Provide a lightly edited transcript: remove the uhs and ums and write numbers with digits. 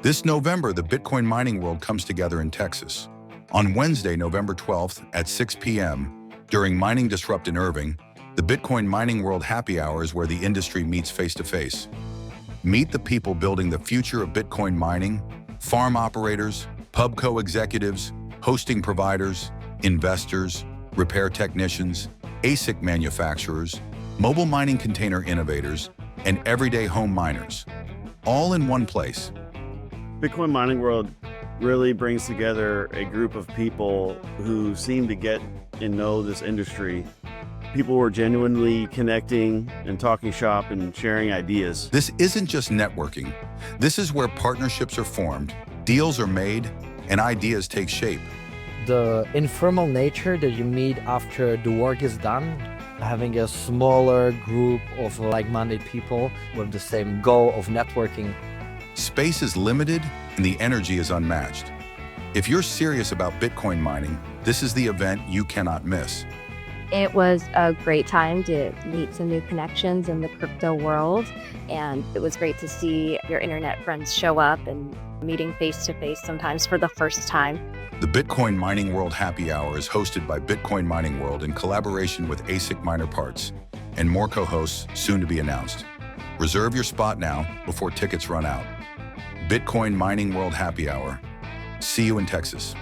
This November, the Bitcoin mining world comes together in Texas. On Wednesday, November 12th at 6 p.m., during Mining Disrupt in Irving, the Bitcoin Mining World Happy Hour is where the industry meets face-to-face. Meet the people building the future of Bitcoin mining, farm operators, pubco executives, hosting providers, investors, repair technicians, ASIC manufacturers, mobile mining container innovators, and everyday home miners, all in one place. Bitcoin mining world really brings together a group of people who seem to get and know this industry. People were genuinely connecting and talking shop and sharing ideas. This isn't just networking. This is where partnerships are formed, deals are made, and ideas take shape. The informal nature that you meet after the work is done, having a smaller group of like-minded people with the same goal of networking. Space is limited and the energy is unmatched. If you're serious about Bitcoin mining, this is the event you cannot miss. It was a great time to meet some new connections in the crypto world, and it was great to see your internet friends show up and meeting face-to-face sometimes for the first time. The Bitcoin Mining World Happy Hour is hosted by Bitcoin Mining World in collaboration with ASIC Miner Parts, and more co-hosts soon to be announced. Reserve your spot now before tickets run out. Bitcoin Mining World Happy Hour. See you in Texas.